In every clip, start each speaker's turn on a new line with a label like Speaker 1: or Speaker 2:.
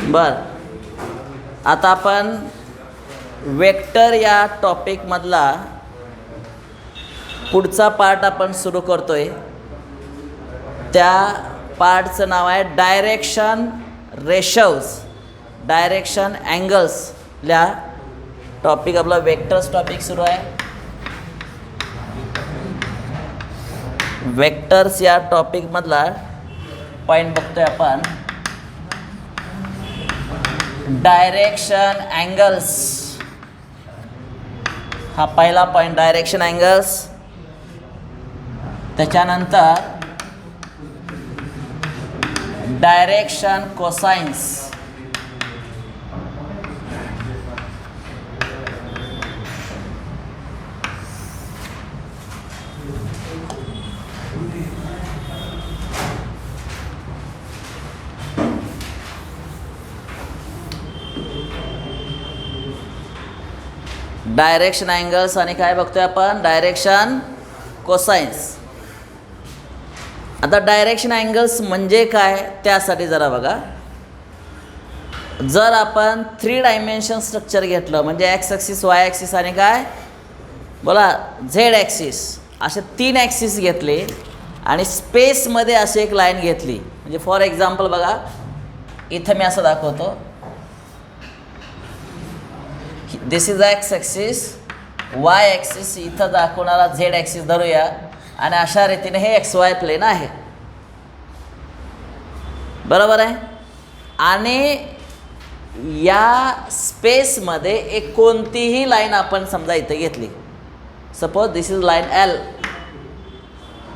Speaker 1: बर, आता आपण वेक्टर या टॉपिकमधला पुढचा पार्ट आपण सुरू करतोय. त्या पार्टचं नाव आहे डायरेक्शन रेशोज, डायरेक्शन अँगल्स. ल्या टॉपिक आपला वेक्टर्स टॉपिक सुरू आहे. वेक्टर्स या टॉपिकमधला पॉईंट बघतोय आपण, डायरेक्शन अँगल्स. हा पहिला पॉईंट डायरेक्शन अँगल्स. त्याच्यानंतर डायरेक्शन कोसाइन्स. डायरेक्शन अँगल्स आणि काय बघतोय आपण, डायरेक्शन कोसाइन्स. आता डायरेक्शन अँगल्स म्हणजे काय त्यासाठी जरा बघा. जर आपण 3 डायमेन्शन स्ट्रक्चर घेतलं म्हणजे एक्स ॲक्सिस, वाय ॲक्सिस आणि काय बोला झेड ॲक्सिस, असे 3 ॲक्सिस घेतले आणि स्पेसमध्ये अशी एक लाईन घेतली. म्हणजे फॉर एक्झाम्पल बघा, इथं मी असं दाखवतो, this is X axis, Y axis इथं दाखवणारा झेड ॲक्सिस धरूया आणि अशा रीतीने हे एक्स वाय प्लेन आहे, बरोबर आहे. आणि या स्पेसमध्ये एक कोणतीही लाईन आपण समजा इथं घेतली, suppose this is line L.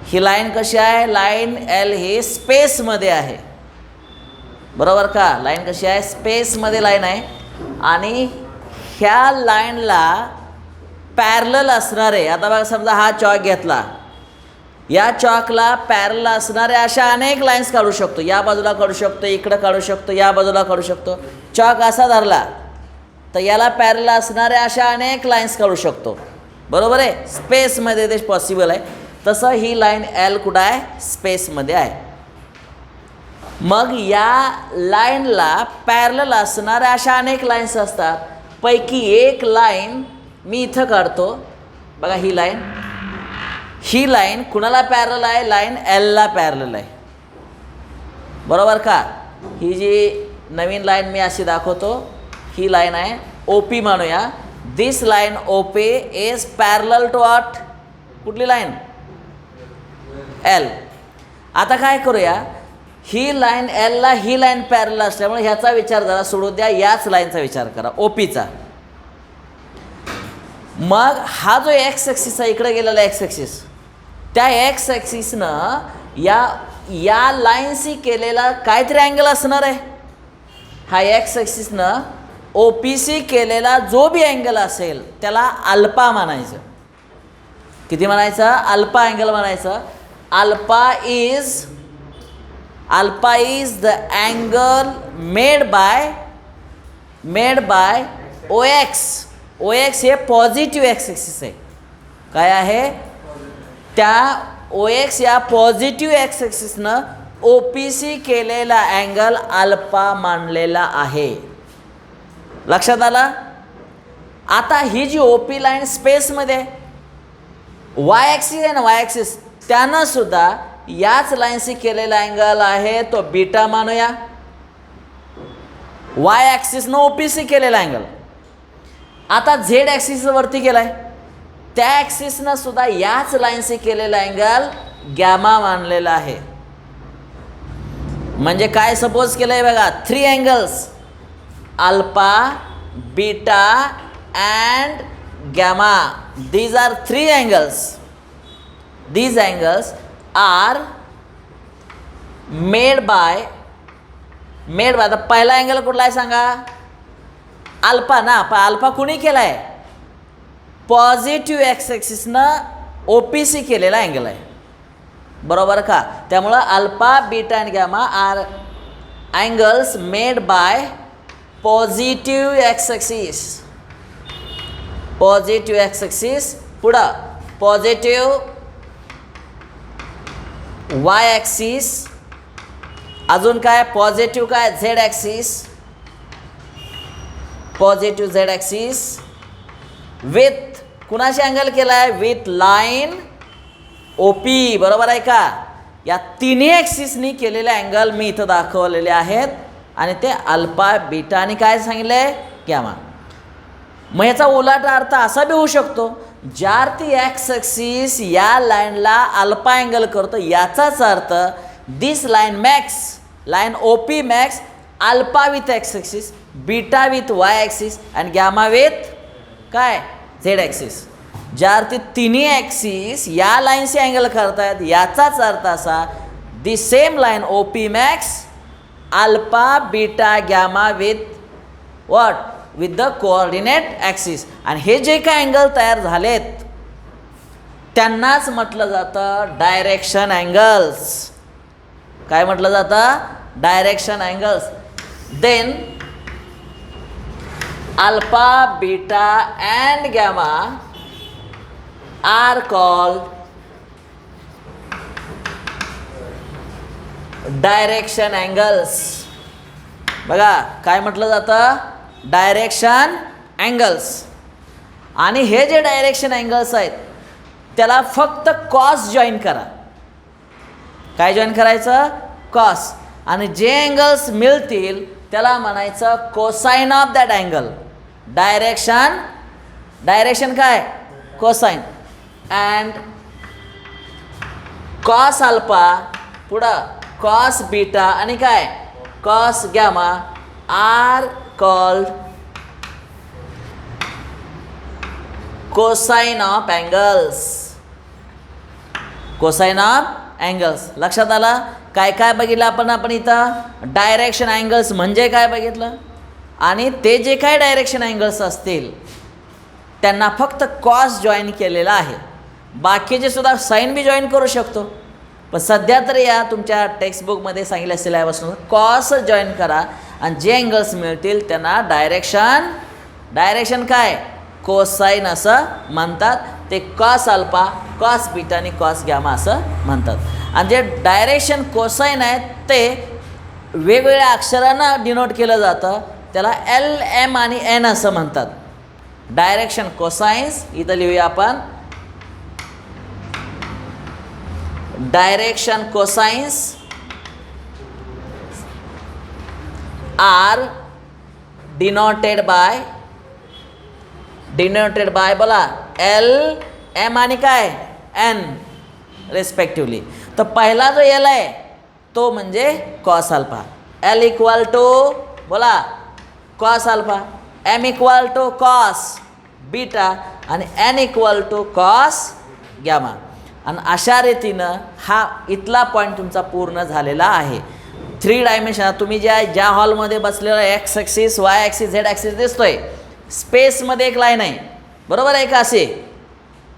Speaker 1: He line कशी आहे, लाईन एल ही स्पेसमध्ये आहे, बरोबर का. लाईन कशी आहे, स्पेसमध्ये लाईन आहे आणि ह्या लाईनला पॅरलल असणारे, आता बघा समजा हा चॉक घेतला, या चॉकला पॅरलल असणारे अशा अनेक लाईन्स काढू शकतो. या बाजूला काढू शकतो, इकडं काढू शकतो, या बाजूला काढू शकतो. चॉक असा धरला तर याला पॅरलल असणाऱ्या अशा अनेक लाईन्स काढू शकतो, बरोबर आहे. स्पेसमध्ये ते पॉसिबल आहे. तसं ही लाईन एल कुठं आहे, स्पेसमध्ये आहे. मग या लाईनला पॅरलल असणाऱ्या अशा अनेक लाईन्स असतात. पैकी एक लाईन मी इथं काढतो, बघा ही लाईन. ही लाईन कुणाला पॅरलल आहे, लाईन एलला पॅरलल आहे, बरोबर का. ही जी नवीन लाईन मी अशी दाखवतो, ही लाईन आहे ओ पी म्हणूया. This line O P is parallel to what, कुठली लाईन, एल. आता काय करूया, ही लाईन एलला ही लाईन पॅरलल असल्यामुळे ह्याचा विचार जरा सोडून द्या, याच लाईनचा विचार करा, ओ पीचा. मग हा जो एक्स ॲक्सिस आहे, इकडे गेलेला एक्स ॲक्सिस, त्या एक्स ॲक्सिसनं या लाईनशी केलेला काहीतरी अँगल असणार आहे. हा एक्स ॲक्सिसनं ओ पी सी केलेला जो बी अँगल असेल त्याला अल्फा म्हणायचं. किती म्हणायचं, अल्फा अँगल म्हणायचं. Alpha is the angle made by O X. O X हे पॉझिटिव्ह एक्स ॲक्सिस आहे. काय आहे, त्या ओ एक्स या पॉझिटिव्ह एक्स ॲक्सिसनं ओ पी सी केलेला अँगल अल्फा मानलेला आहे. लक्षात आलं. आता ही जी ओ पी लाईन स्पेसमध्ये आहे, वाय ॲक्सिस आहे ना, वाय ॲक्सिस, त्यानं सुद्धा याच लाईनशी केलेला अँगल आहे तो बीटा मानूया. वाय ॲक्सिसनं ओ पी सी केलेला अँगल. आता झेड ॲक्सिसवरती गेला आहे, त्या ॲक्सिसनं सुद्धा याच लाईनशी केलेला अँगल गॅमा मानलेला आहे. म्हणजे काय सपोज केलं आहे बघा, 3 angles, alpha, beta and gamma. These are 3 angles. These angles are made by आता पहिला अँगल कुठला आहे सांगा, अल्फा ना. अल्फा कुणी केला आहे, पॉझिटिव्ह एक्स ॲक्सिसनं ओ पी सी केलेला अँगल आहे, बरोबर का. त्यामुळं alpha, beta and gamma are angles made by positive X axis. Positive X axis पुढं पॉझिटिव्ह वाय ॲक्सिस, अजून काय पॉझिटिव्ह काय Z axis, positive Z axis with कुणाशी अँगल केला आहे, विथ लाईन ओ पी, बरोबर आहे का. या तिन्ही ॲक्सिसनी केलेले अँगल मी इथं दाखवलेले आहेत आणि ते अल्फा बीटा आणि काय सांगितलं आहे गॅमा. मग याचा उलट अर्थ असा बी होऊ शकतो, ज्यावरती एक्स ॲक्सिस या लाईनला अल्फा अँगल करतो याचाच अर्थ this line makes, line O P makes alpha with X axis, beta with Y axis and gamma with काय झेड ॲक्सिस. ज्यावरती तिन्ही ॲक्सिस या लाईनशी अँगल करतायत याचाच अर्थ असा the same line O P makes alpha beta gamma with what, with the coordinate axis. आणि हे जे काय अँगल तयार झालेत त्यांनाच म्हटलं जातं डायरेक्शन अँगल्स. काय म्हटलं जातं, direction angles. Then alpha beta and gamma are called direction angles. बघा काय म्हटलं जातं, डायरेक्शन अँगल्स. आणि हे जे डायरेक्शन अँगल्स आहेत त्याला फक्त कॉस जॉईन करा. काय जॉईन करायचं, कॉस. आणि जे अँगल्स मिळतील त्याला म्हणायचं cosine of that angle. Direction, direction काय कोसाइन. अँड कॉस अल्फा पुढं कॉस बीटा आणि काय cos gamma are called cosine of angles. Cosine of angles. लक्षात आलं. काय काय बघितलं आपण इथं, डायरेक्शन अँगल्स म्हणजे काय बघितलं, आणि ते जे काय डायरेक्शन अँगल्स असतील त्यांना फक्त कॉस जॉईन केलेला आहे. बाकीचे सुद्धा साईन बी जॉईन करू शकतो, पण सध्या तर या तुमच्या टेक्स्टबुकमध्ये सांगितलं सिलेबसनुसार कॉस जॉईन करा आणि जे अँगल्स मिळतील त्यांना डायरेक्शन, डायरेक्शन काय कोसाइन असं म्हणतात. ते कॉस अल्फा, कॉस बीटा आणि कॉस गॅमा असं म्हणतात. आणि जे डायरेक्शन कोसाइन आहेत ते वेगवेगळ्या अक्षरानं डिनोट केलं जातं, त्याला एल एम आणि एन असं म्हणतात. डायरेक्शन कोसाइन्स इथं लिहूया आपण, direction cosines are denoted by बोला एल एम आणि काय एन रेस्पेक्टिवली. तर पहिला जो एल आहे तो म्हणजे cos alpha, L equal to बोला cos alpha, M equal to cos beta आणि N equal to cos gamma. आणि अशा रीतीनं हा इथला पॉईंट तुमचा पूर्ण झालेला आहे. 3 डायमेन्शन. तुम्ही ज्या हॉलमध्ये बसलेला x axis Y axis Z axis दिसतोय, स्पेसमध्ये एक लाईन आहे, बरोबर आहे का. असे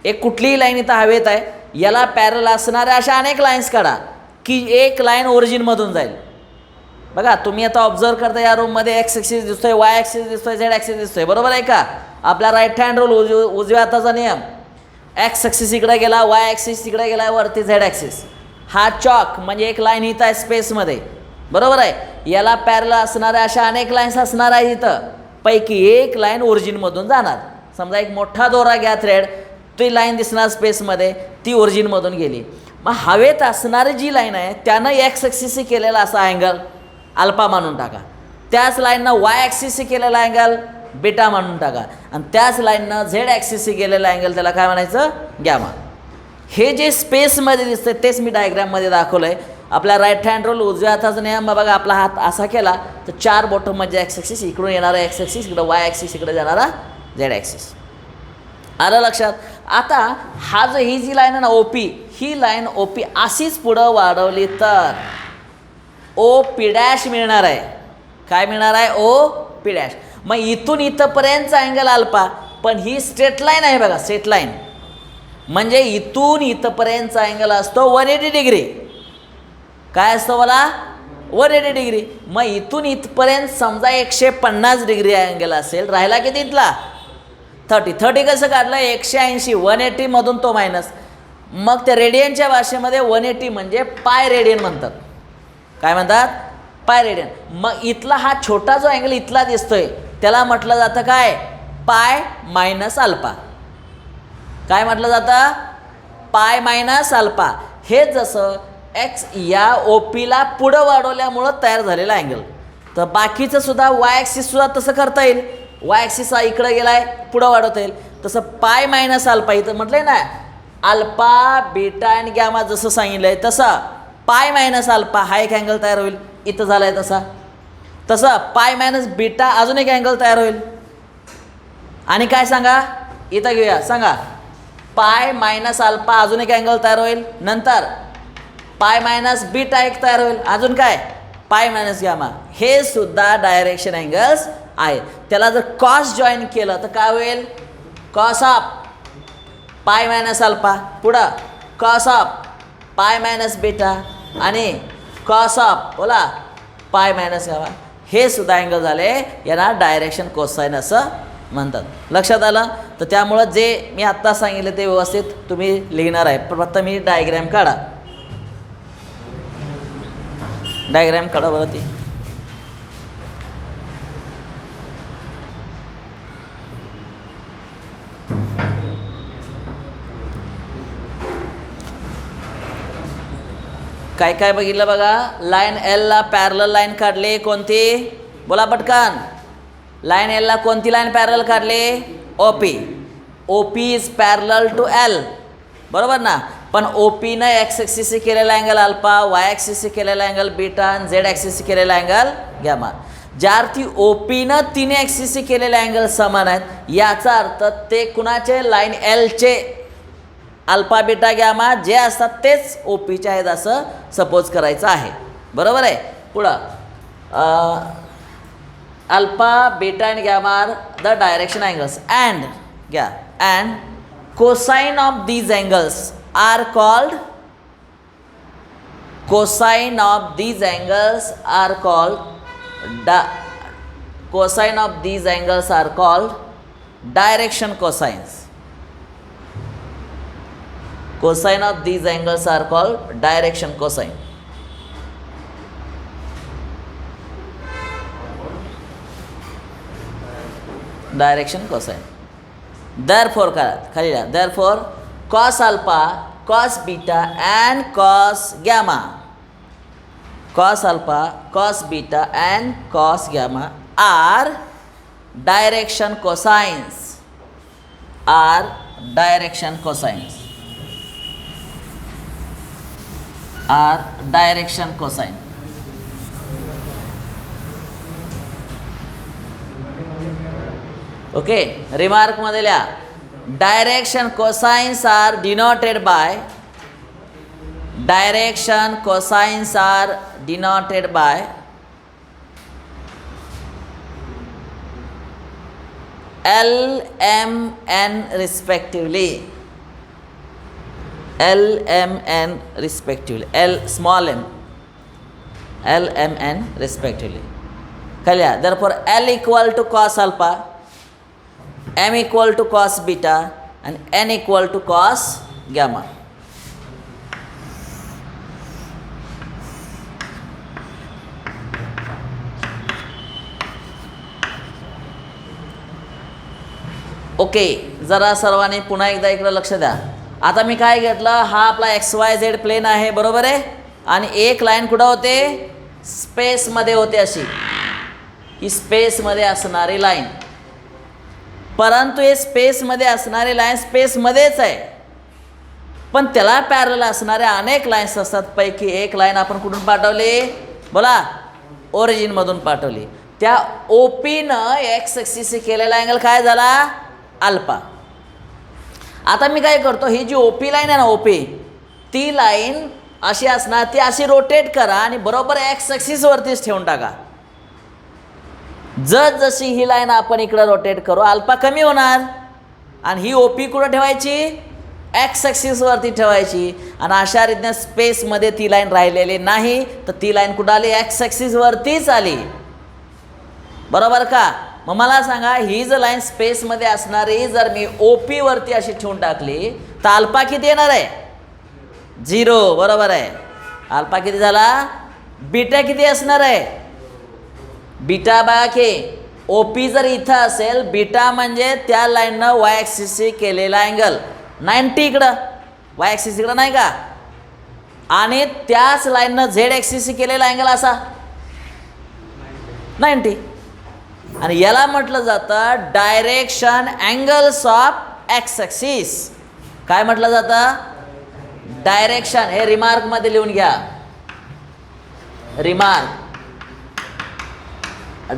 Speaker 1: एक कुठलीही लाईन इथं हवेत आहे, याला पॅरल असणाऱ्या अशा अनेक लाईन्स काढा की एक लाईन ओरिजिनमधून जाईल. बघा तुम्ही आता ऑब्झर्व करता या रूममध्ये एक्स ॲक्सिस दिसतोय, वाय ॲक्सिस दिसतोय, झेड ॲक्सिस दिसतोय, बरोबर आहे का. आपला राईट हँड रूल उजव्या हाताचा नियम, एक्स ॲक्सिस इकडे गेला, वाय ॲक्सिस इकडे गेला, वरती झेड ॲक्सिस. हा चॉक म्हणजे एक लाईन इथं आहे स्पेसमध्ये, बरोबर आहे. याला पॅरल असणाऱ्या अशा अनेक लाईन्स असणार आहे इथं, पैकी एक लाईन ओरिजिनमधून जाणार. समजा एक मोठा दोरा घ्या थ्रेड, ती लाईन दिसणार स्पेसमध्ये, ती ओरिजिनमधून गेली. मग हवेत असणारी जी लाईन आहे त्यानं एक्स ॲक्सिसशी केलेला असा अँगल अल्फा मानून टाका, त्याच लाईननं वाय ॲक्सिसशी केलेला अँगल बीटा मानून टाका, आणि त्याच लाईननं झेड ॲक्सिसशी केलेला अँगल त्याला काय म्हणायचं गॅमा. हे जे स्पेसमध्ये दिसतं तेच मी डायग्राममध्ये दाखवलं आहे. आपला राईट हँड रूल उजव्या हाताचा नियम बघा, आपला हात असा केला तर 4 बोटं म्हणजे एक्स ॲक्सिस, इकडून येणारा एक्स ॲक्सिस, इकडं वाय ॲक्सिस, इकडे जाणारा झेड ॲक्सिस. आलं लक्षात. आता हा जो ही जी लाईन आहे ना ओ पी, ही लाईन ओ पी अशीच पुढं वाढवली तर ओ पी डॅश मिळणार आहे. काय मिळणार आहे, ओ पी डॅश. मग इथून इथंपर्यंतचा अँगल अल्फा, पण ही स्ट्रेट लाईन आहे बघा, स्ट्रेट लाईन म्हणजे इथून इथंपर्यंतचा अँगल असतो 180 डिग्री. काय असतं मला 180 डिग्री. मग इथून इथपर्यंत समजा 150 डिग्री अँगल असेल, राहिला किती इथला 30 कसं काढलं 180 180मधून तो मायनस. मग ते रेडियनच्या भाषेमध्ये 180 म्हणजे पाय रेडियन म्हणतात. काय म्हणतात? Pi radian. मग इथला हा छोटा जो अँगल इथला दिसतोय त्याला म्हटलं जातं काय? पाय मायनस अल्फा. काय म्हटलं जातं? पाय मायनस अल्फा. हे जसं एक्स या ओपीला पुढं वाढवल्यामुळं तयार झालेला अँगल, तर बाकीचं सुद्धा वाय ॲक्सिससुद्धा तसं करता येईल. वाय ॲक्सिस हा इकडं गेला आहे, पुढं वाढवता येईल. तसं पाय मायनस अल्फा इथं म्हटलं आहे ना, अल्फा बीटा अँड गॅमा जसं सांगितलं आहे तसं पाय मायनस अल्फा हा एक अँगल तयार होईल. इथं झाला आहे तसं पाय मायनस बीटा अजून एक अँगल तयार होईल. आणि काय सांगा, इथं घेऊया, सांगा पाय मायनस अल्फा अजून एक अँगल तयार होईल. नंतर पाय मायनस बीटा एक तयार होईल. अजून काय? Pi minus gamma. हे सुद्धा डायरेक्शन अँगल्स आहेत. त्याला जर कॉस जॉईन केलं तर काय होईल? Cos of pi minus alpha, पुढं cos of pi minus beta आणि कॉस ऑफ बोला पाय मायनस गॅमा. हे सुद्धा अँगल झाले, यांना डायरेक्शन कोसाइन असं म्हणतात. लक्षात आलं? तर त्यामुळं जे मी आत्ता सांगितलं ते व्यवस्थित तुम्ही लिहिणार आहे. प्रथम मी डायग्रॅम काढा. डायग्रॅम काढा बरं. ती काय काय बघितलं बघा. लाईन एलला पॅरलल लाईन काढली. कोणती? बोला पटकन. लाईन एलला कोणती लाईन पॅरलल काढली? OP. OP is parallel to L, बरोबर ना. पण ओपीनं एक्स ॲक्सिसशी केलेला अँगल अल्फा, वाय ॲक्सिसशी केलेला अँगल बीटा आणि झेड ॲक्सिसशी केलेला अँगल गॅमा. ज्या अर्थी ओपीनं तिन्ही ॲक्सिसशी केलेले अँगल समान आहेत, याचा अर्थ ते कुणाचे? लाईन एलचे अल्फा बीटा गॅमा जे असतात तेच ओपीचे आहेत असं सपोज करायचं आहे. बरोबर आहे. पुढं alpha beta and gamma are the direction angles and घ्या and cosine of these angles are called cosine of these angles are called cosine of these angles are called direction cosines. Cosine of these angles are called direction cosine. Direction cosine. Therefore therefore cos alpha, cos beta and cos gamma, cos alpha, cos beta and cos gamma are direction cosines, are direction cosines, are direction cosine. Okay. रिमार्कमध्ये लिहा direction cosines are denoted by, direction cosines are denoted by LMN respectively, LMN respectively, L small m, LMN respectively. Clear? Therefore L equal to cos alpha, M equal to cos beta and N equal to cos gamma. Okay. जरा सर्वांनी पुन्हा एकदा इकडं लक्ष द्या. आता मी काय घेतलं, हा आपला XYZ प्लेन आहे, बरोबर आहे. आणि एक लाईन कुठं होते? स्पेसमध्ये होते. अशी ही स्पेसमध्ये असणारी लाईन. परंतु हे स्पेसमध्ये असणारी लाईन स्पेसमध्येच आहे, पण त्याला पॅरलल असणाऱ्या अनेक लाईन्स असतात. पैकी एक लाईन आपण कुठून पाठवली? बोला ओरिजिनमधून पाठवली. त्या ओपीनं एक्स ॲक्सिसशी केलेला अँगल काय झाला? अल्फा. आता मी काय करतो, ही जी ओपी लाईन आहे ना, ओपी ती लाईन अशी असणार, ती अशी रोटेट करा आणि बरोबर एक्स ॲक्सिसवरतीच ठेवून टाका. जशी ही लाईन आपण इकडं रोटेट करू अल्फा कमी होणार आणि ही ओपी कुठं ठेवायची? एक्स ॲक्सिसवरती ठेवायची. आणि अशा रीतीने स्पेसमध्ये ती लाईन राहिलेली नाही, तर ती लाईन कुठं आली? एक्स ॲक्सिसवरतीच आली. बरोबर का? मग मला सांगा ही जर लाईन स्पेसमध्ये असणारी जर मी OP वरती अशी ठेवून टाकली तर अल्फा किती येणार आहे 0 बरोबर आहे. अल्फा किती झाला बीटा किती असणार आहे बीटा बघा की OP जर इथं असेल बीटा म्हणजे त्या लाईननं y ॲक्सिस केलेला अँगल 90 इकडं y ॲक्सिस इकडं नाही का आणि त्याच लाईननं z ॲक्सिस केलेला अँगल असा 90 आणि याला म्हटलं जातं direction angles of X axis. काय म्हटलं जातं डायरेक्शन. हे रिमार्क मध्ये लिहून घ्या remark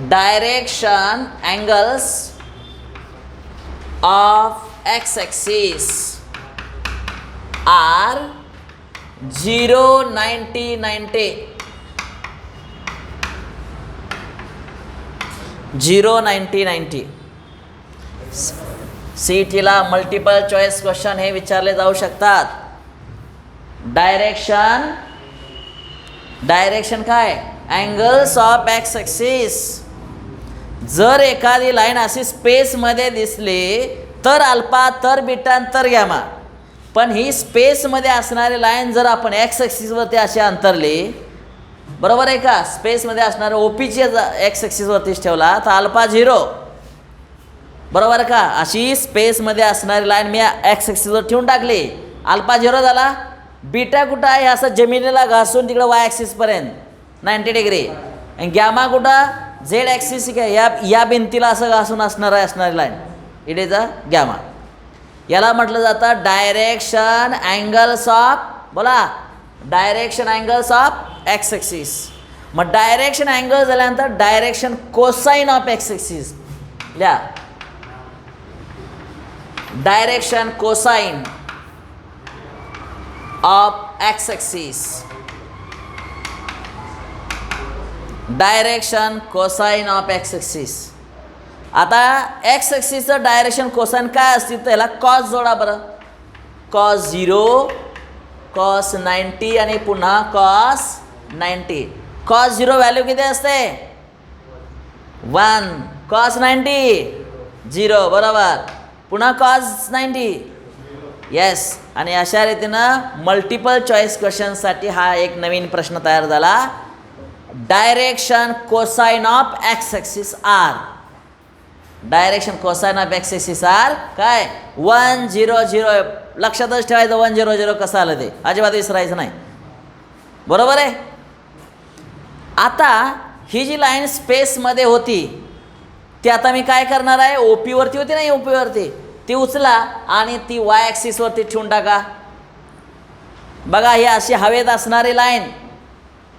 Speaker 1: direction angles of X axis are 0 90 90 0 90 90. CETला मल्टिपल चॉईस क्वेश्चन हे विचारले जाऊ शकतात. डायरेक्शन काय अँगल्स ऑफ एक्स ॲक्सिस. जर एखादी लाईन अशी स्पेसमध्ये दिसली तर अल्फा तर बीटा तर गॅमा. पण ही स्पेसमध्ये असणारी लाईन जर आपण एक्स ॲक्सिसवरती अशी अंतरली बरोबर आहे का स्पेसमध्ये असणाऱ्या OPची एक्स ॲक्सिसवरतीच ठेवला तर अल्फा 0 बरोबर का. अशी स्पेसमध्ये असणारी लाईन मी एक्स ॲक्सिसवर ठेवून टाकली अल्फा 0 झाला. बीटा कुठं आहे असं जमिनीला घासून तिकडं y ॲक्सिसपर्यंत 90 डिग्री आणि गॅमा कुठं z ॲक्सिस या भिंतीला असं घासून असणारी line it is a gamma. याला म्हटलं जातं डायरेक्शन अँगल्स ऑफ बोला direction angles of X axis. मग डायरेक्शन अँगल झाल्यानंतर direction cosine of X axis लिहा direction cosine of X axis direction cosine of X axis. आता एक्स ॲक्सिसचं direction cosine काय असते तर याला कॉस जोडा बरं कॉस 0 कॉस 90 आणि पुन्हा कॉस 90. कॉस 0 व्हॅल्यू किती असते 1 कॉस 90 0 बरोबर पुन्हा कॉस 90 येस. आणि अशा रीतीनं मल्टिपल चॉईस क्वेश्चनसाठी हा एक नवीन प्रश्न तयार झाला. Direction cosine of X axis are direction cosine of X axis are काय 1 0 0 लक्षातच ठेवायचं 1 0 0 कसं आलं ते अजिबात विसरायचं नाही बरोबर आहे. आता ही जी लाईन स्पेसमध्ये होती ती आता मी काय करणार आहे OP वरती होती नाही OP वरती ती उचला आणि ती y ॲक्सिसवरती ठेवून टाका. बघा ही अशी हवेत असणारी लाईन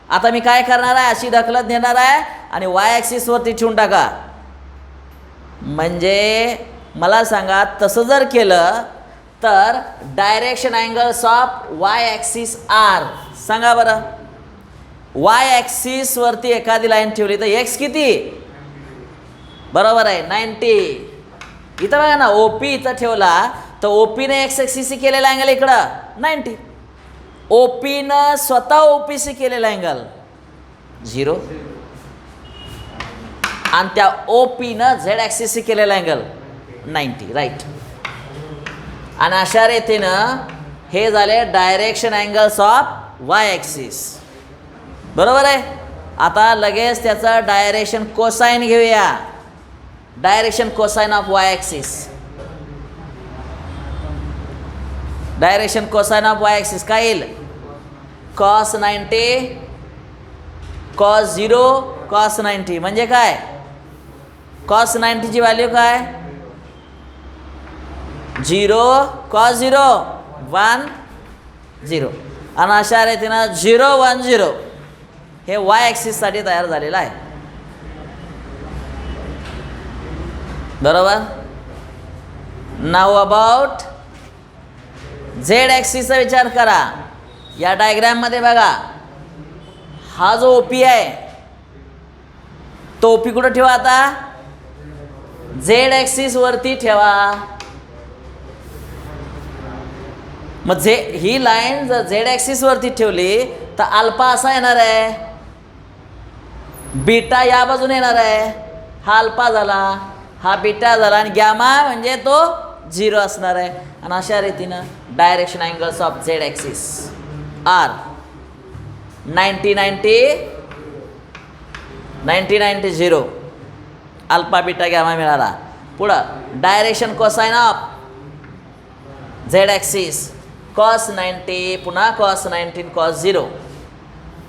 Speaker 1: आता मी काय करणार आहे अशी ढकलत नेणार आहे आणि y ॲक्सिसवरती ठेवून टाका. म्हणजे मला सांगा तसं जर केलं तर direction angles of y axis are सांगा बरं. y ॲक्सिसवरती एखादी लाईन ठेवली तर x किती बरोबर आहे 90. इथं बघा ना OP इथं ठेवला तर OPने एक्स ॲक्सिस केलेला अँगल इकडं 90. OPनं स्वतः OPC केलेला अँगल 0 आणि त्या OPनं Z ॲक्सिस केलेला अँगल 90 राईट. आणि अशा रीतीनं हे झाले direction angles of y axis बरोबर आहे. आता लगेच त्याचं डायरेक्शन कोसाइन घेऊया direction cosine of y axis direction cosine of y axis काय येईल कॉस 90 कॉस 0 कॉस 90 म्हणजे काय कॉस 90 ची व्हॅल्यू काय 0 कॉस 0 1 0 आणि अशा रीतीनं 0 1 0 हे y ॲक्सिससाठी तयार झालेलं आहे बरोबर. नाव अबाउट Z ॲक्सिसचा विचार करा. या डायग्राममध्ये बघा हा जो OP आहे तो OP कुठं ठेवा आता Z ॲक्सिसवरती ठेवा. मग ही लाईन जर Z ॲक्सिसवरती ठेवली तर अल्फा असा येणार आहे बीटा या बाजूने येणार आहे हा अल्फा झाला, हा बीटा झाला आणि गॅमा म्हणजे तो 0 असणार आहे. आणि अशा रीतीनं direction angles of Z axis are 90 0 alpha beta gamma मिळाला. पुढं direction cosine of Z axis cos 90 पुन्हा कॉस 19 कॉस 0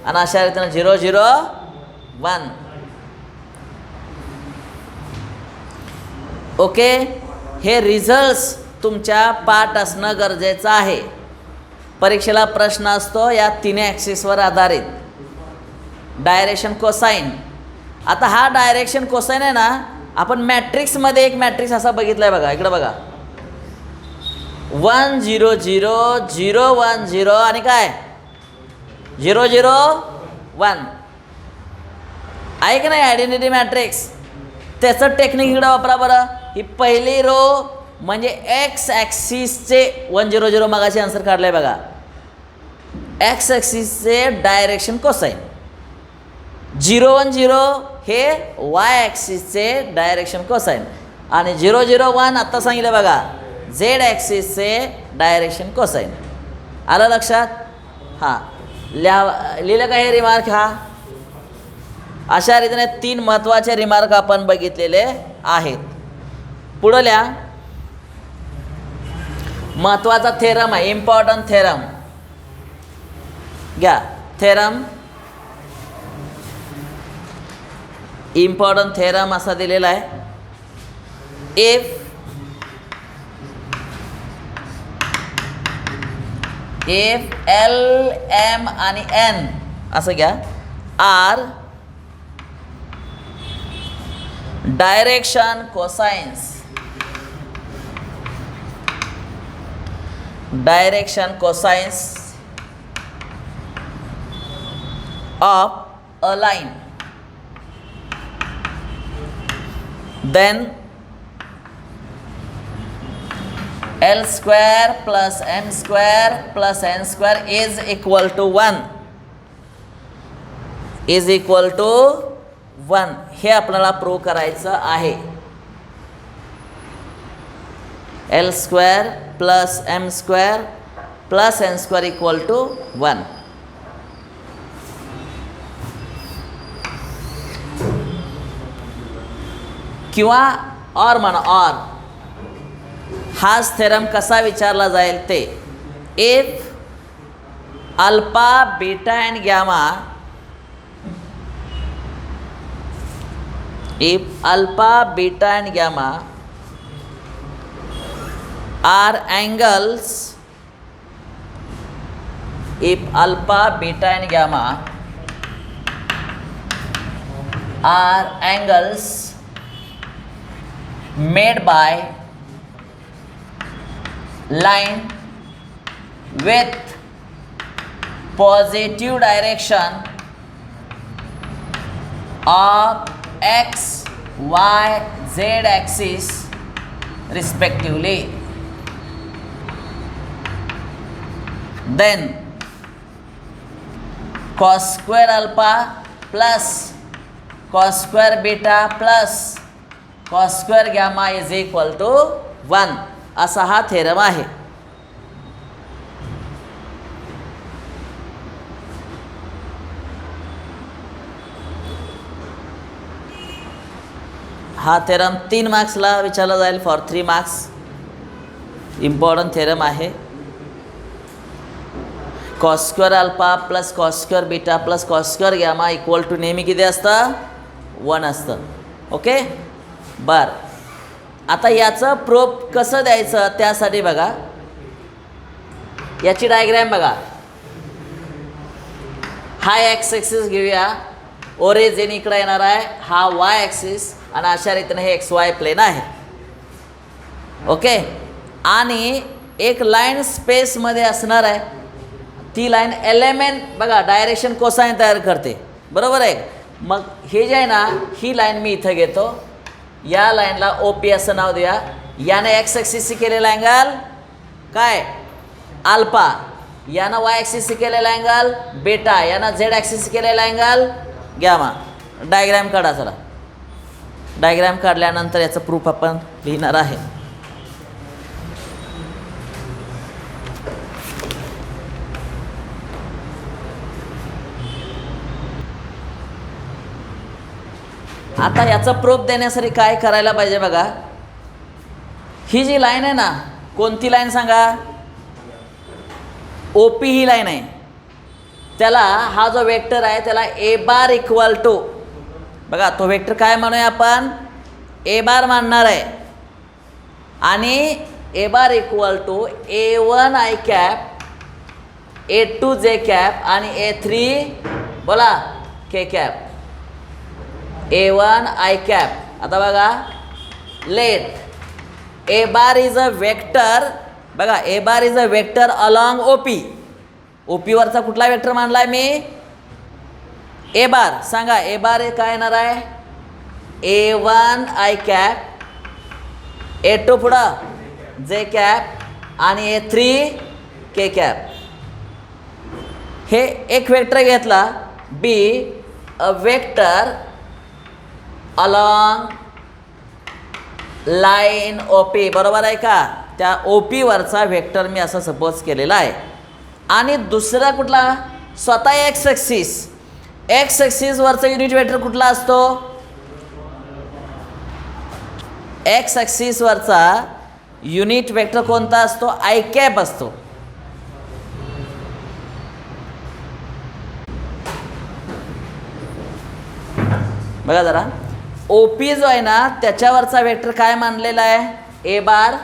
Speaker 1: आणि अशा रीतीनं 0 0 1. ओके, हे रिझल्ट्स तुमच्या पाठ असणं गरजेचं आहे. परीक्षेला प्रश्न असतो या तिन्ही ॲक्सिसवर आधारित डायरेक्शन कोसाइन. आता हा डायरेक्शन कोसाइन आहे ना, आपण मॅट्रिक्समध्ये एक मॅट्रिक्स असा बघितला आहे बघा, इकडं बघा 1 0 0 0 1 0 आणि काय 0 0 1 आहे की नाही आयडेंटिटी मॅट्रिक्स. त्याचं टेक्निक इकडं वापरा बरं. ही पहिली रो म्हणजे एक्स ॲक्सिसचे 1 0 0 मगाशी आन्सर काढलं आहे बघा, एक्स ॲक्सिसचे डायरेक्शन कोसाइन. 0 1 0 हे वाय ॲक्सिसचे डायरेक्शन कोसाइन आणि 0 0 1 आत्ता सांगितलं बघा झेड ॲक्सिसचे डायरेक्शन कोसाइन. आलं लक्षात? हां, लिहिलं का हे रिमार्क? हा अशा रीतीने 3 महत्त्वाचे रिमार्क आपण बघितलेले आहेत. पुढं लिहा, महत्त्वाचा थेरम आहे, इम्पॉर्टंट थेरम घ्या. थेरम इम्पॉर्टंट थेरम असा दिलेला आहे. इफ एल एम आणि एन असं घ्या are direction cosines of a line, then L square plus M square plus N square is equal to 1 हे आपल्याला प्रूव्ह करायचं आहे. L square plus M square plus N square equal to 1. किंवा और म्हणा और हाच थेरम कसा विचारला जाईल ते. If alpha beta and gamma are angles, if alpha beta and gamma are angles made by line with positive direction of x, y, z axis respectively, then cos square alpha plus cos square beta plus cos square gamma is equal to 1 असा हा theorem आहे. हा theorem 3 मार्क्सला विचारला जाईल for 3 marks. Important theorem आहे. Cos square alpha plus cos square beta plus cos square gamma equal to नेहमी किती असतं 1 असतं. ओके बर, आता याचं प्रूफ कसं द्यायचं त्यासाठी बघा याची डायग्रॅम बघा. हा एक्स ॲक्सिस घेऊया, ओरिजिन इकडे येणार आहे, हा वाय ॲक्सिस आणि अशा रीतीने हे एक्स वाय प्लेन आहे. ओके, आणि एक लाईन स्पेसमध्ये असणार आहे, ती लाईन एलिमेंट बघा डायरेक्शन कोसाइन तयार करते, बरोबर आहे. मग हे जे आहे ना, ही लाईन मी इथं घेतो, या लाईनला ओ पी असं नाव देऊया. यानं एक्स ॲक्सिसशी केलेला अँगल काय अल्फा, यानं वाय ॲक्सिसशी केलेला अँगल बेटा, यानं झेड ॲक्सिसशी केलेला अँगल गॅमा. डायग्रॅम काढा चला. डायग्राम काढल्यानंतर याचं प्रूफ आपण लिहिणार आहे. आता याचं प्रूफ देण्यासाठी काय करायला पाहिजे बघा. ही जी लाईन आहे ना, कोणती लाईन सांगा? OP ही लाईन आहे. त्याला हा जो वेक्टर आहे त्याला A बार इक्वल टू, बघा तो वेक्टर काय म्हणूया आपण? A बार मानणार आहे. आणि A bar equal to A1 I cap, A2 J cap आणि A3 बोला K cap. A1 I cap. आता बघा, let A bar is a vector, बघा A bar is a vector along OP. OP वरचा कुठला vector मानलाय me? A बार. सांगा A बार काय येणार आहे? A1 I कॅप, A2 पुढं J कॅप आणि A3 K कॅप. हे एक वेक्टर घेतला. B अ वेक्टर अलॉंग लाईन OP, बरोबर आहे का? त्या OP वरचा वेक्टर मी असं सपोज केलेला आहे. आणि दुसरा कुठला? स्वतः एक्स ॲक्सिस वरचा युनिट वेक्टर कुठला असतो? एक्स ॲक्सिस वरचा युनिट वेक्टर कोणता असतो? I कॅप असतो. बघा जरा, OP जो आहे ना त्याच्यावरचा वेक्टर काय मानलेला आहे? A bar,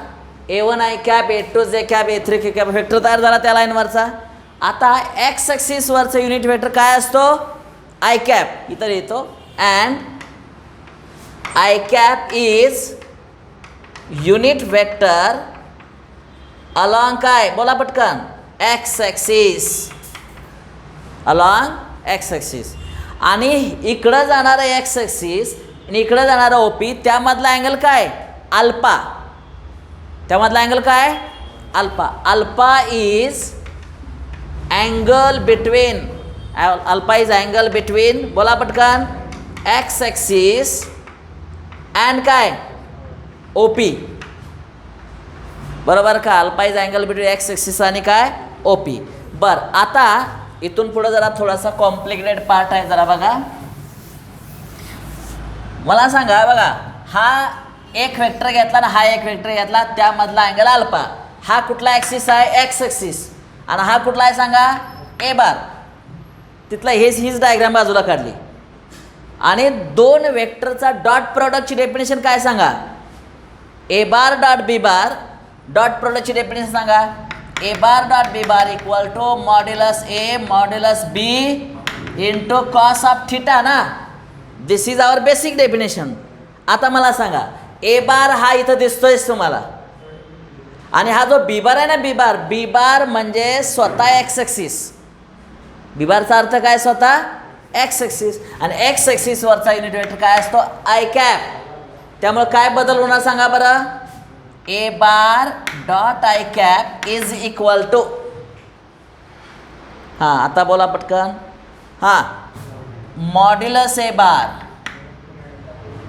Speaker 1: A1 I cap, A2 J cap, A3 K cap. Vector तयार झाला त्या लाईनवरचा. आता एक्स ॲक्सिसवरचा युनिट वेक्टर काय असतो? I cap. इथं लिहितो. And I cap is unit vector along काय? बोला पटकन. X axis. Along x axis. आणि इकडं जाणारं एक्स ॲक्सिस आणि इकडं जाणारा OP, त्यामधला अँगल काय? अल्फा. त्यामधला अँगल काय? Alpha. Alpha is angle between, alpha is angle between, बोला पटकन, एक्स ॲक्सिस अँड काय? OP. बरोबर का? Alpha is angle between x axis आणि काय? OP. बरं, आता इथून पुढं जरा थोडासा कॉम्प्लिकेटेड पार्ट आहे. जरा बघा, मला सांगा बघा, हा एक वेक्टर घेतला ना, हा एक वेक्टर घेतला, त्यामधला अँगल अल्फा. हा कुठला ॲक्सिस आहे? X axis. आणि हा कुठला आहे सांगा? A बार. तिथला हीच डायग्राम बाजूला काढली. आणि दोन वेक्टरचा डॉट प्रॉडक्टची डेफिनेशन काय सांगा? A bar dot B bar. Dot प्रॉडक्टची डेफिनेशन सांगा. A bar dot B bar equal to modulus A modulus B into cos of theta ना. This is our basic definition. आता मला सांगा, A बार हा इथं दिसतोयच तुम्हाला. आणि हा जो B बार आहे ना, B बार म्हणजे स्वतः एक्स ॲक्सिस. B बारचा अर्थ काय? स्वतः एक्स ॲक्सिस. आणि एक्स ॲक्सिसवरचा युनिट वेक्टर काय असतो? I cap. त्यामुळे काय बदल होणार सांगा बरं? A bar dot I cap is equal to, हां आता बोला पटकन, हां मॉड्युलस A बार.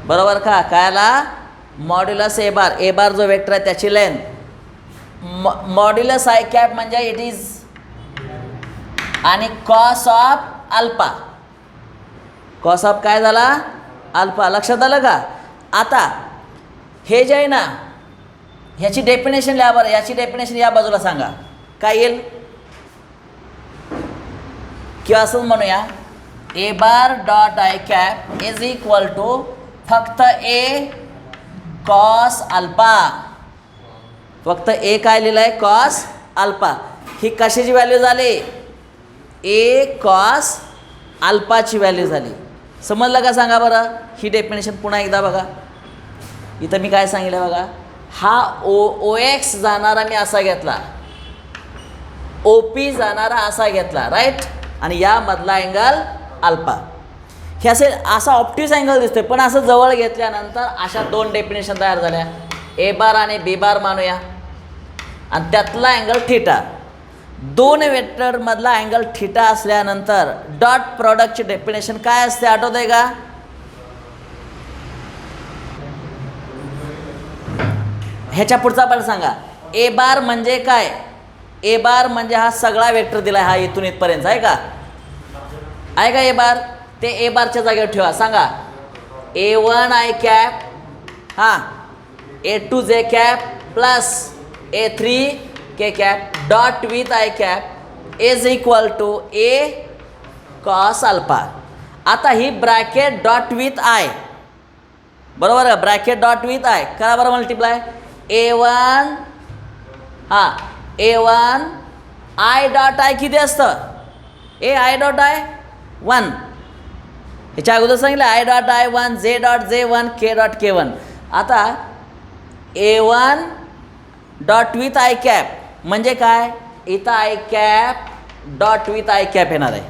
Speaker 1: बरोबर का? काय आला? Modulus A bar. A बार जो वेक्टर आहे त्याची लेंथ. मॉड्युलस I कॅप म्हणजे इट इज आणि cos of alpha. Cos of काय झाला? अल्फा. लक्षात आलं का? आता हे जे आहे ना, ह्याची डेफिनेशन लिहा बरं. याची डेफिनेशन या बाजूला सांगा काय येईल. किंवा असंच म्हणूया, A bar dot I cap is equal to फक्त A कॉस अल्फा. फक्त A काय लिहिलं आहे? Cos alpha. ही कशाची व्हॅल्यू झाली? A कॉस अल्फाची व्हॅल्यू झाली. समजलं का सांगा बरं? ही डेफिनेशन पुन्हा एकदा बघा. इथं मी काय सांगितलं बघा, हा OX जाणारा मी असा घेतला, OP जाणारा असा घेतला, राईट. आणि यामधला अँगल अल्फा. हे असे असा ऑप्टिस अँगल दिसतोय, पण असं जवळ घेतल्यानंतर अशा दोन डेफिनेशन तयार झाल्या. A बार आणि B बार मानूया आणि त्यातला अँगल थिटा. दोन वेक्टरमधला अँगल थिटा असल्यानंतर डॉट प्रॉडक्टची डेफिनेशन काय असते? आठवत आहे का? ह्याच्या पुढचा पण सांगा. ए बार म्हणजे काय? ए बार म्हणजे हा सगळा वेक्टर दिला आहे, हा इथून इथपर्यंत आहे का? आहे का ए बार? ते ए बारच्या जागेवर ठेवा. सांगा A1 I कॅप हां A2 J cap plus A3 K cap dot with I cap is equal to A cos alpha. आता ही ब्रॅकेट डॉट विथ I, बरोबर आहे? ब्रॅकेट डॉट विथ I करा बरं मल्टिप्लाय. A1 हां A1 I डॉट I किती असतं? I dot I 1. ह्याच्या अगोदर सांगितलं I dot I 1, J dot J 1, K dot K 1. आता A1 dot with I cap म्हणजे काय? इथं I cap dot with I cap येणार आहे,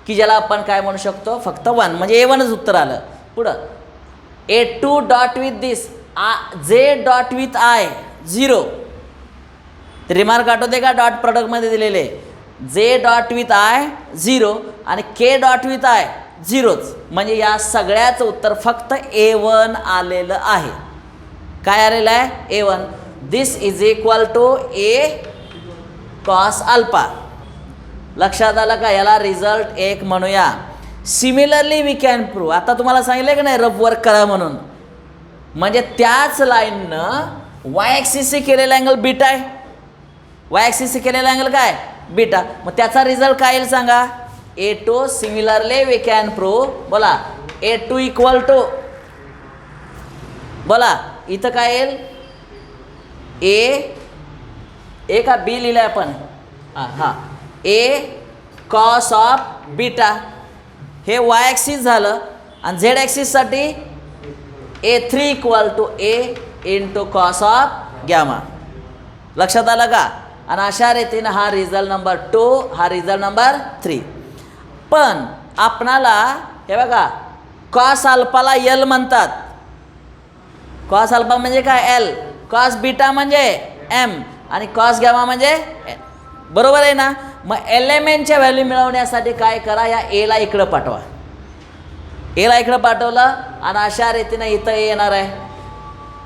Speaker 1: की ज्याला आपण काय म्हणू शकतो? फक्त 1 म्हणजे A1च उत्तर आलं. पुढं A2 dot with this J dot with I 0. Remark आठवते का? डॉट प्रॉडक्टमध्ये दिलेले J डॉट विथ I 0 आणि K डॉट विथ I 0च, म्हणजे या सगळ्याचं उत्तर फक्त A1 आलेलं आहे. काय आलेलं आहे? A1. This is equal to A cos alpha. लक्षात आलं का? याला रिझल्ट 1 म्हणूया. Similarly we can prove. आता तुम्हाला सांगितलं की नाही रफ वर्क करा म्हणून, म्हणजे त्याच लाईननं वाय ॲक्सिसशी केलेला अँगल बीटा आहे. वाय ॲक्सिसशी केलेला अँगल काय? बीटा. मग त्याचा रिझल्ट काय येईल सांगा? A2 similarly we can prove. बोला A2 इक्वल टू, बोला इथं काय येईल? ए का बी लिहिलं आहे आपण? हां A कॉस ऑफ बीटा. हे वाय ॲक्सिस झालं. आणि झेड ॲक्सिससाठी A3 equal to A into cos of gamma. लक्षात आलं का? आणि अशा रीतीनं हा रिझल्ट नंबर 2, हा रिझल्ट नंबर 3. पण आपणाला हे बघा कॉस अल्फाला L म्हणतात. कॉस अल्फा म्हणजे काय? L. कॉस बीटा म्हणजे M आणि कॉस गॅमा म्हणजे N. बरोबर आहे ना? मग एलिमेंटच्या व्हॅल्यू मिळवण्यासाठी काय करा? या एला इकडं पाठवा. एला इकडं पाठवलं आणि अशा रीतीनं इथं येणार आहे.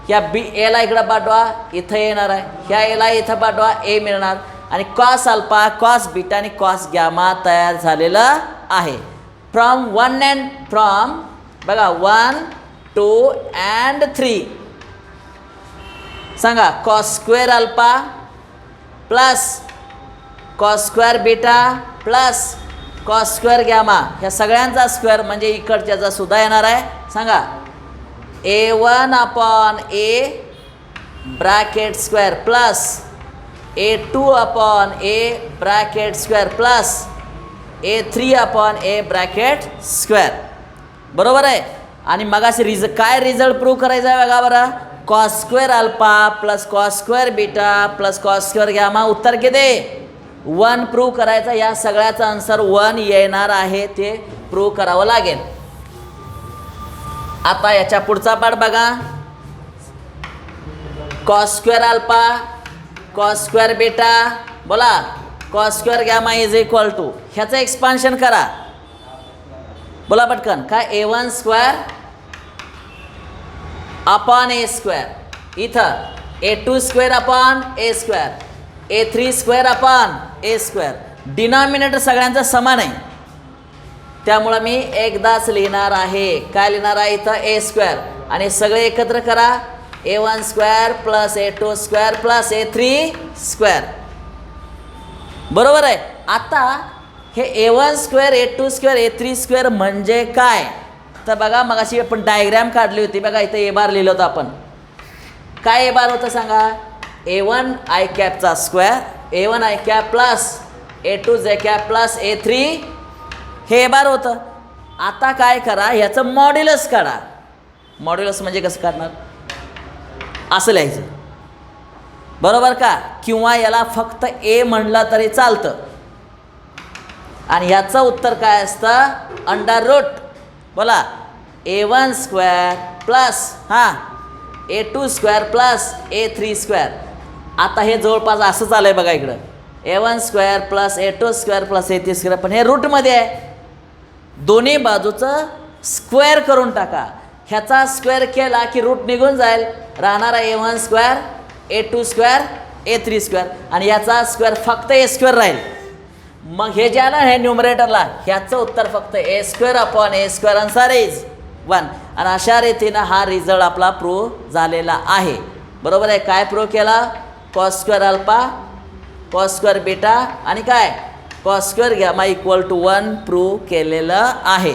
Speaker 1: ह्या एला इकडं पाठवा, इथं येणार आहे. ह्या एला इथं पाठवा, ए मिळणार. आणि कॉस अल्फा, कॉस बीटा आणि कॉस गॅमा तयार झालेलं आहे. फ्रॉम 1 अँड फ्रॉम बघा 1, 2 अँड 3. सांगा cos square alpha plus cos square beta plus cos square gamma, ह्या सगळ्यांचा स्क्वेअर म्हणजे इकडच्याचा सुद्धा येणार आहे. सांगा A1 upon A bracket square plus A2 upon A bracket square plus A3 upon A bracket square. बरोबर आहे? आणि मगाशी काय रिझल्ट प्रूव्ह करायचा आहे बघा बरं? Cos square alpha plus cos square beta plus cos square gamma उत्तर किती? 1 प्रूव्ह करायचा. या सगळ्याचा आन्सर 1 येणार आहे, ते प्रूव्ह करावं लागेल. आता याच्या पुढचा पार्ट बघा. Cos square alpha cos square beta, बोला cos square gamma is equal to, ह्याचं एक्सपान्शन करा. बोला पटकन. काय? A1 square upon A square. इथं A2 square upon A square, A3 square upon A square. Denominator सगळ्यांचा समान आहे, त्यामुळं मी एकदाच लिहिणार आहे. काय लिहिणार आहे? इथं A स्क्वेअर. आणि सगळे एकत्र करा. A1 square plus A2 square plus A3 square. बरोबर आहे? आता हे A1 square A2 square A3 square म्हणजे काय? तर बघा मगाशी आपण डायग्रॅम काढली होती बघा. इथं ए बार लिहिलं होतं आपण. काय ए बार होतं सांगा? A1 I captcha square, A1 I cap plus A2 J cap plus A3 हे ए बार होतं. आता काय करा? ह्याचं मॉड्युलस काढा. मॉड्युलस म्हणजे कसं काढणार? असं लिहायचं. बरोबर का? किंवा याला फक्त ए म्हणलं तरी चालतं. आणि ह्याचं उत्तर काय असतं? Under root. बोला A1 square plus A2 square plus A3 square. आता हे जवळपास असं चालू आहे बघा इकडं. A1 square plus A2 square plus A3 square, पण हे रूटमध्ये आहे. दोन्ही बाजूचं स्क्वेअर करून टाका. ह्याचा स्क्वेअर केला की रूट निघून जाईल. राहणारा A1 स्क्वेअर A2² A3² आणि याचा स्क्वेअर फक्त A² राहील. मग हे जे आहे ना हे न्युमरेटरला ह्याचं उत्तर फक्त A² आन्सर इज 1. आणि अशा रीतीनं हा रिझल्ट आपला प्रूव्ह झालेला आहे. बरोबर आहे. काय प्रूव्ह केला? cos² अल्फा cos² बीटा आणि काय cos² gamma equal to 1 prove केलेलं आहे.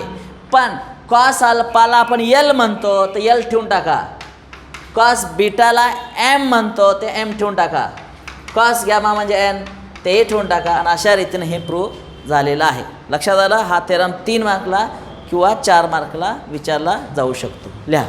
Speaker 1: पण कॉस अल्फाला आपण L म्हणतो तर L ठेवून टाका. कॉस बीटाला M म्हणतो ते M ठेवून टाका. कॉस गॅमा म्हणजे N ते ठेवून टाका. आणि अशा रीतीने हे प्रूव्ह झालेलं आहे. लक्षात आलं. हा थेरम 3 मार्कला किंवा 4 मार्कला विचारला जाऊ शकतो. लिहा.